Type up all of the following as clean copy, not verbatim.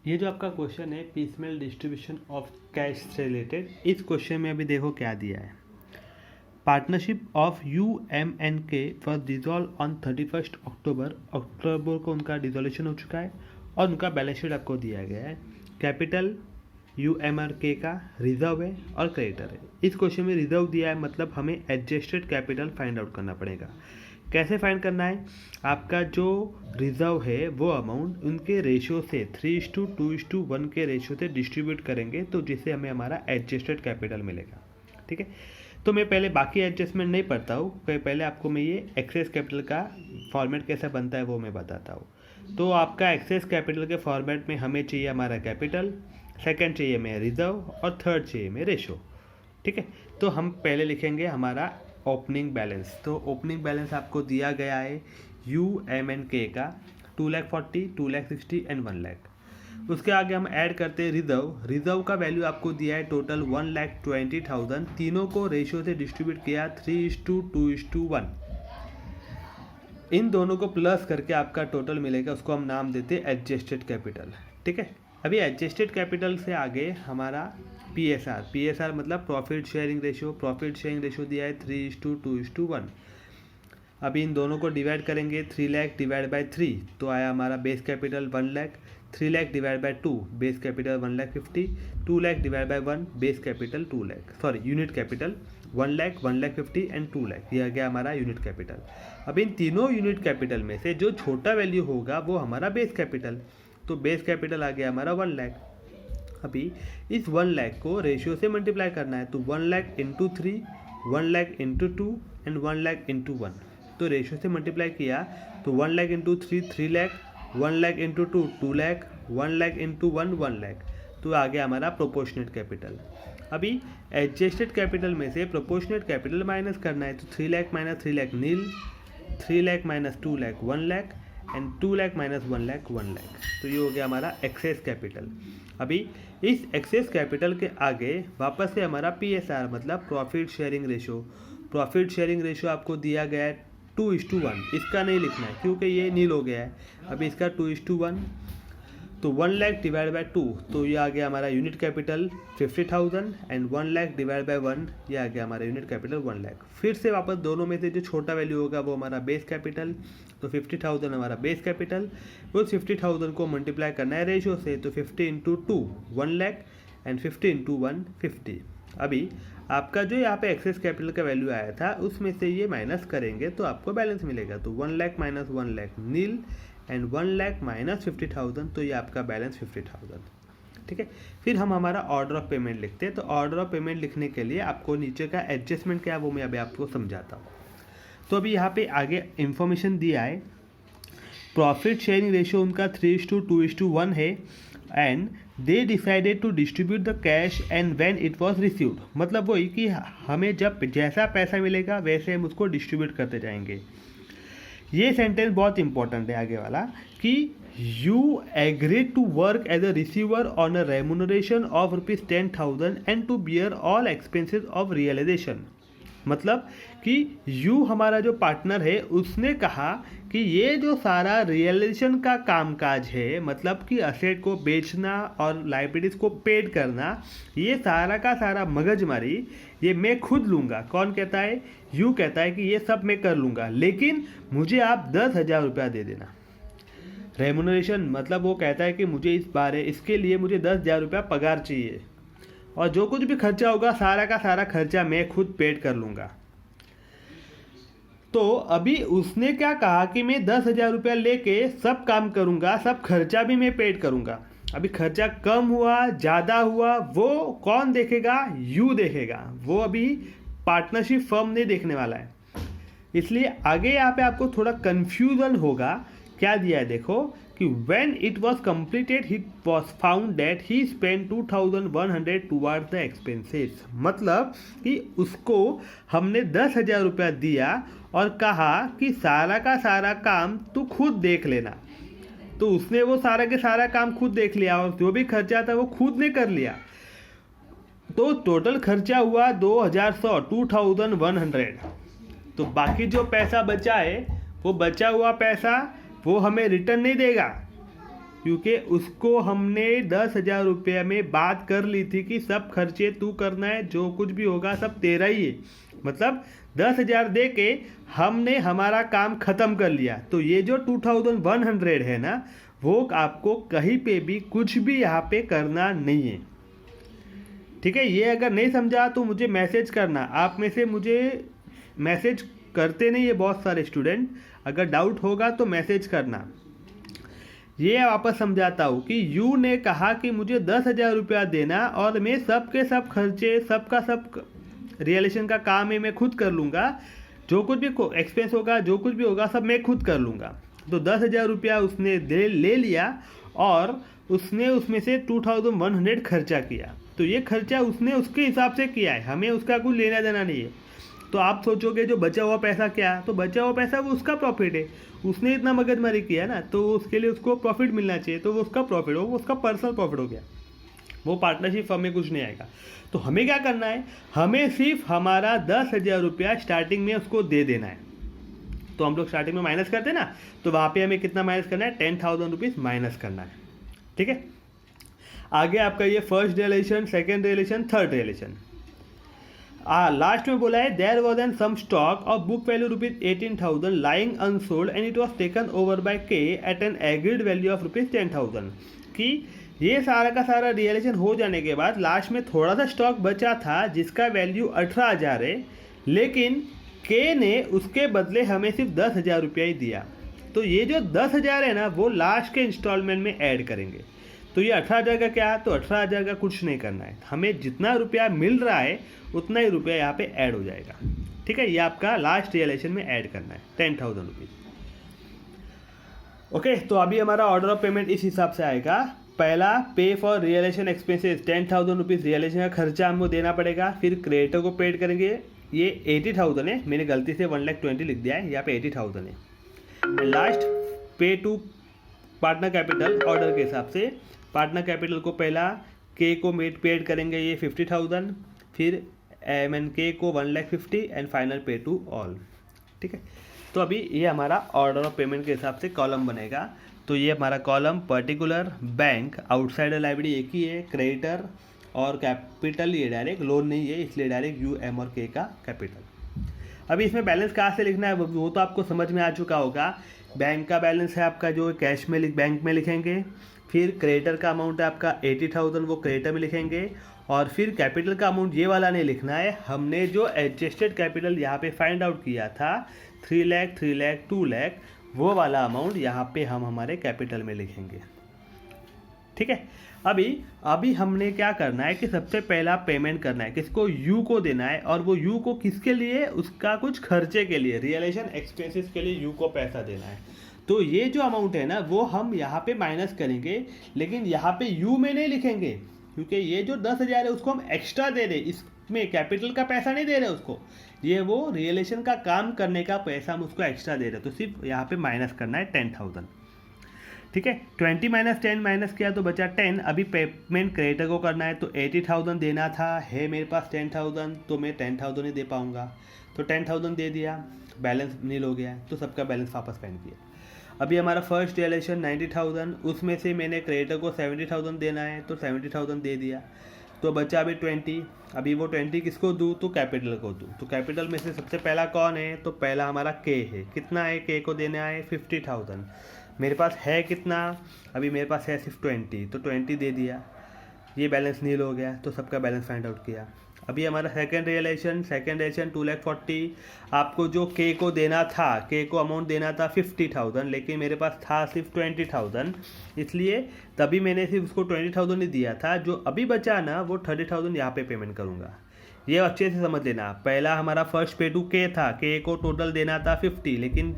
ये जो आपका क्वेश्चन है पीसमेल डिस्ट्रीब्यूशन ऑफ कैश से रिलेटेड, इस क्वेश्चन में अभी देखो क्या दिया है। Partnership of UMNK was dissolve on 31 अक्टूबर को उनका डिजोल्यूशन हो चुका है और उनका बैलेंस शीट आपको दिया गया है। कैपिटल UMRK का रिजर्व है और क्रेडिटर है। इस क्वेश्चन में रिजर्व दिया है, मतलब हमें एडजस्टेड कैपिटल फाइंड आउट करना पड़ेगा। कैसे फाइंड करना है? आपका जो रिजर्व है वो अमाउंट उनके रेशियो से 3:2:1 के रेशियो से डिस्ट्रीब्यूट करेंगे, तो जिससे हमें हमारा एडजस्टेड कैपिटल मिलेगा। ठीक है, तो मैं पहले बाकी एडजस्टमेंट नहीं पढ़ता हूँ, पहले आपको मैं ये एक्सेस कैपिटल का फॉर्मेट कैसे बनता है वो मैं बताता हूँ। तो आपका एक्सेस कैपिटल के फॉर्मेट में हमें चाहिए हमारा कैपिटल, सेकंड चाहिए हमें रिजर्व और थर्ड चाहिए हमें रेशो। ठीक है, तो हम पहले लिखेंगे हमारा ओपनिंग बैलेंस। तो ओपनिंग बैलेंस आपको दिया गया है UMNK का 2,40,000, 2,60,000 एंड 1 लाख। उसके आगे हम ऐड करते हैं रिजर्व का वैल्यू आपको दिया है टोटल 1,20,000। तीनों को रेशियो से डिस्ट्रीब्यूट किया 3:2:1। इन दोनों को प्लस करके आपका टोटल मिलेगा, उसको हम नाम देते हैं एडजस्टेड कैपिटल। ठीक है, अभी एडजस्टेड कैपिटल से आगे हमारा PSR मतलब प्रॉफिट शेयरिंग रेशियो दिया है 3:2:1। अभी इन दोनों को डिवाइड करेंगे, 3 लाख डिवाइड बाई 3 तो आया हमारा base capital 1 lakh, 3 lakh divide by 2 base capital 1,50,000, 2 lakh divide by 1 base capital 2 lakh, unit capital 1 lakh, 1,50,000 and 2 lakh. यह आ गया हमारा यूनिट कैपिटल। अब इन तीनों यूनिट कैपिटल में से जो छोटा वैल्यू होगा वो हमारा बेस कैपिटल, तो बेस कैपिटल आ गया हमारा 1 लाख। अभी इस 1 लाख को रेशियो से मल्टीप्लाई करना है, तो 1 lakh into 3, 1 lakh into 2 and 1 lakh into 1। तो रेशियो से मल्टीप्लाई किया तो 1 lakh into 3 3 lakh, 1 lakh into 2 2 lakh, 1 lakh into 1 1 lakh. तो आ गया हमारा प्रोपोर्शनेट कैपिटल। अभी एडजस्टेड कैपिटल में से प्रोपोर्शनेट कैपिटल माइनस करना है, तो 3 lakh minus 3 lakh nil, 3 lakh minus 2 lakh 1 lakh and 2 lakh minus 1 lakh 1 lakh. तो ये हो गया हमारा एक्सेस कैपिटल। अभी इस एक्सेस कैपिटल के आगे वापस से हमारा PSR मतलब प्रॉफिट शेयरिंग रेशियो आपको दिया गया है 2:1। इसका नहीं लिखना है क्योंकि ये नील हो गया है। अभी इसका 2:1, तो 1 लाख डिवाइड बाई 2 तो ये आ गया हमारा unit capital 50,000 and 1 lakh divide by 1 ये आ गया हमारा यूनिट कैपिटल 1 लाख। फिर से वापस दोनों में से जो छोटा वैल्यू होगा वो हमारा बेस कैपिटल, तो 50,000 हमारा बेस कैपिटल। उस 50,000 को मल्टीप्लाई करना है रेशियो से, तो 50 इंटू 2 1 लाख एंड 50 इंटू 1 50। अभी आपका जो यहाँ पे एक्सेस कैपिटल का वैल्यू आया था उसमें से ये माइनस करेंगे तो आपको बैलेंस मिलेगा, तो 1 lakh minus 1 lakh nil and 1 lakh minus 50,000, तो ये आपका बैलेंस 50,000। ठीक है, फिर हम हमारा ऑर्डर ऑफ पेमेंट लिखते हैं। तो ऑर्डर ऑफ पेमेंट लिखने के लिए आपको नीचे का एडजस्टमेंट क्या है वो मैं अभी आपको समझाता हूँ। तो अभी यहाँ पे आगे इंफॉर्मेशन दिया है, प्रॉफिट शेयरिंग रेशियो उनका 3:2:1 है and they decided to distribute the cash and when it was received. मतलब वही कि हमें जब जैसा पैसा मिलेगा वैसे हम उसको डिस्ट्रीब्यूट करते जाएंगे। ये सेंटेंस बहुत इंपॉर्टेंट है आगे वाला कि you agreed to work as a receiver on a remuneration of ₹10,000 and to bear all expenses of realisation. मतलब कि यू हमारा जो पार्टनर है उसने कहा कि ये जो सारा रियलाइजेशन का कामकाज है, मतलब कि असेट को बेचना और लाइबिलिटीज को पेड करना, ये सारा का सारा मगजमारी ये मैं खुद लूँगा। कौन कहता है? यू कहता है कि ये सब मैं कर लूँगा, लेकिन मुझे आप 10,000 रुपया दे देना। रेम्यूनरेशन मतलब वो कहता है कि मुझे इसके लिए मुझे 10,000 रुपया पगार चाहिए और जो कुछ भी खर्चा होगा सारा का सारा खर्चा मैं खुद पेड कर लूँगा। तो अभी उसने क्या कहा कि मैं 10,000 रुपया लेके सब काम करूँगा, सब खर्चा भी मैं पेड करूँगा। अभी खर्चा कम हुआ ज़्यादा हुआ वो कौन देखेगा? यू देखेगा। वो अभी पार्टनरशिप फर्म नहीं देखने वाला है, इसलिए आगे यहाँ पे आपको थोड़ा कन्फ्यूजन होगा। क्या दिया है देखो कि when it was completed he was found that he spent 2,100 towards the expenses। मतलब कि उसको हमने 10,000 रुपया दिया और कहा कि सारा का सारा काम तू खुद देख लेना। तो उसने वो सारा के सारा काम खुद देख लिया और जो भी खर्चा था वो खुद ने कर लिया। तो टोटल खर्चा हुआ 2,100। तो बाकी जो पैसा बचा है वो बचा हुआ पैसा वो हमें रिटर्न नहीं देगा, क्योंकि उसको हमने 10,000 रुपये में बात कर ली थी कि सब खर्चे तू करना है, जो कुछ भी होगा सब तेरा ही है। मतलब 10,000 दे के हमने हमारा काम ख़त्म कर लिया। तो ये जो 2100 है ना, वो आपको कहीं पे भी कुछ भी यहाँ पे करना नहीं है। ठीक है, ये अगर नहीं समझा तो मुझे मैसेज करना। आप में से मुझे मैसेज करते नहीं है बहुत सारे स्टूडेंट, अगर डाउट होगा तो मैसेज करना। ये वापस समझाता हूँ कि यू ने कहा कि मुझे 10,000 रुपया देना और मैं सब के सब खर्चे सबका सब रियलेशन का काम है मैं खुद कर लूँगा, जो कुछ भी एक्सपेंस होगा जो कुछ भी होगा सब मैं खुद कर लूँगा। तो 10,000 रुपया उसने ले लिया और उसने उसमें से 2100 खर्चा किया। तो ये खर्चा उसने उसके हिसाब से किया है, हमें उसका कुछ लेना देना नहीं है। तो आप सोचोगे जो बचा हुआ पैसा क्या, तो बचा हुआ पैसा वो उसका प्रॉफिट है, उसने इतना मगजमारी किया ना, तो उसके लिए उसको प्रॉफिट मिलना चाहिए, तो वो उसका प्रॉफिट हो, वो उसका पर्सनल प्रॉफिट हो गया, वो पार्टनरशिप फर्म में कुछ नहीं आएगा। तो हमें क्या करना है, हमें सिर्फ हमारा 10,000 रुपया स्टार्टिंग में उसको दे देना है। तो हम लोग स्टार्टिंग में माइनस करते हैं ना, तो वहाँ पे हमें कितना माइनस करना है, 10,000 रुपीज़ माइनस करना है। ठीक है, आगे आपका ये first relation, second relation, third relation. Last में बोला है there was an some stock of book value rupees 18,000 lying unsold and it was taken over by K at an agreed value of rupees 10,000। कि ये सारा का सारा रियलेशन हो जाने के बाद लास्ट में थोड़ा सा स्टॉक बचा था जिसका वैल्यू 18,000 है, लेकिन के ने उसके बदले हमें सिर्फ 10,000 रुपया ही दिया। तो ये जो 10,000 है ना, वो लास्ट के इंस्टॉलमेंट में ऐड करेंगे। तो ये 18,000 का क्या है, तो 18,000 का कुछ नहीं करना है, हमें जितना रुपया मिल रहा है उतना ही रुपया यहाँ पे ऐड हो जाएगा। ठीक है, ये आपका लास्ट रियलेशन में ऐड करना है 10,000 रुपीज़। ओके, तो अभी हमारा ऑर्डर ऑफ पेमेंट इस हिसाब से आएगा। पहला, पे फॉर रियलेशन एक्सपेंसेस 10,000 रुपीज़ रियलेशन का खर्चा हमको देना पड़ेगा, फिर क्रेडिटर को पेड करेंगे। ये 80,000 है, मैंने गलती से 1,20,000 लिख दिया है, यहाँ पे 80,000 है। लास्ट, पे टू पार्टनर कैपिटल ऑर्डर के हिसाब से। पार्टनर कैपिटल को पहला के को पेड करेंगे ये 50,000, फिर के को 1,50,000 एंड फाइनल पे टू ऑल। ठीक है, तो अभी ये हमारा ऑर्डर ऑफ पेमेंट के हिसाब से कॉलम बनेगा। तो ये हमारा column particular, bank, outsider liability एक ही है, क्रेडिटर और कैपिटल ये डायरेक्ट लोन नहीं है, इसलिए डायरेक्ट यू, एम और के का कैपिटल। अभी इसमें बैलेंस कहाँ से लिखना है वो तो आपको समझ में आ चुका होगा। बैंक का बैलेंस है आपका जो कैश में बैंक में लिखेंगे, फिर क्रेडिटर का अमाउंट है आपका 80,000 वो क्रेडिटर में लिखेंगे, और फिर कैपिटल का अमाउंट ये वाला नहीं लिखना है। हमने जो एडजस्टेड कैपिटल यहाँ पे फाइंड आउट किया था 3 लाख, 3 लाख, 2 लाख, वो वाला अमाउंट यहाँ पे हम हमारे कैपिटल में लिखेंगे। ठीक है, अभी हमने क्या करना है कि सबसे पहला पेमेंट करना है, किसको, यू को देना है। और वो यू को किसके लिए, उसका कुछ खर्चे के लिए, रियलेशन एक्सपेंसेस के लिए यू को पैसा देना है। तो ये जो अमाउंट है ना वो हम यहाँ पे माइनस करेंगे, लेकिन यहाँ पे यू में नहीं लिखेंगे, क्योंकि ये जो 10,000 है उसको हम एक्स्ट्रा दे रहे, इसमें कैपिटल का पैसा नहीं दे रहे उसको, ये वो रियलेशन का काम करने का पैसा हम उसको एक्स्ट्रा दे रहे। तो सिर्फ यहाँ पे माइनस करना है 10,000। ठीक है, 20 - 10 माइनस किया तो बचा 10। अभी पेमेंट क्रेडिटर को करना है, तो 80,000 देना था, है मेरे पास 10,000, तो मैं 10,000 ही दे पाऊँगा, तो 10,000 दे दिया, बैलेंस नील हो गया, तो सबका बैलेंस वापस पेंड किया। अभी हमारा फर्स्ट रियलेशन 90,000, उसमें से मैंने क्रेडिटर को 70,000 देना है, तो 70,000 दे दिया, तो बचा अभी 20। अभी वो 20 किसको दूँ, तो कैपिटल को दूँ। तो कैपिटल में से सबसे पहला कौन है, तो पहला हमारा के है। कितना है, के को देना है 50,000, मेरे पास है कितना, अभी मेरे पास है सिर्फ 20, तो 20 दे दिया, ये बैलेंस नील हो गया, तो सबका बैलेंस फाइंड आउट किया। अभी हमारा सेकेंड रियलेशन 2,40,000, आपको जो के को देना था, के को अमाउंट देना था 50,000, लेकिन मेरे पास था सिर्फ 20,000, इसलिए तभी मैंने सिर्फ उसको 20,000 ही दिया था। जो अभी बचा ना वो 30,000 यहाँ पे पेमेंट करूँगा। ये अच्छे से समझ लेना, पहला हमारा फर्स्ट पे टू के था, के को टोटल देना था 50, लेकिन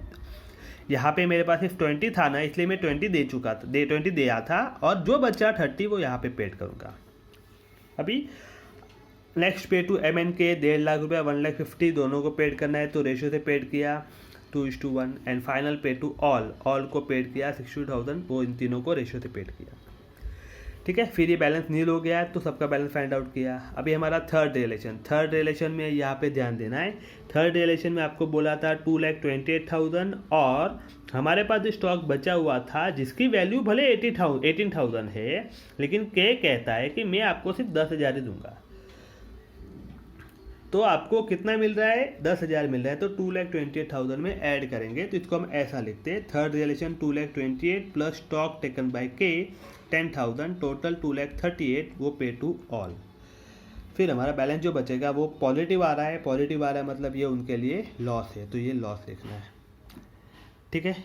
यहाँ पे मेरे पास सिर्फ 20 था ना, इसलिए मैं 20 दे चुका था, 20 दिया था, और जो बचा 30 वो यहाँ पे पेड करूँगा। अभी नेक्स्ट पे टू MNK 1.5 लाख रुपया, 1,50,000 दोनों को पेड करना है, तो रेशियो से पेड किया 2:1। एंड फाइनल पे टू ऑल को पेड किया 60,000, वो इन तीनों को रेशियो से पेड किया। ठीक है। फिर ये बैलेंस नील हो गया तो सबका बैलेंस फाइंड आउट किया। अभी हमारा थर्ड रिलेशन में यहाँ पे ध्यान देना है। थर्ड रिलेशन में आपको बोला था 2,28,000 और हमारे पास जो स्टॉक बचा हुआ था जिसकी वैल्यू भले 18,000 है, लेकिन के कहता है कि मैं आपको सिर्फ 10,000 ही दूंगा। तो आपको कितना मिल रहा है? 10,000 मिल रहा है, तो 2,28,000 में ऐड करेंगे। तो इसको हम ऐसा लिखते हैं, third relation 2,28,000 plus stock taken by के 10,000, टोटल 2,38,000 वो पे टू ऑल। फिर हमारा बैलेंस जो बचेगा वो पॉजिटिव आ रहा है। पॉजिटिव आ रहा है मतलब ये उनके लिए लॉस है, तो ये लॉस लिखना है। ठीक है।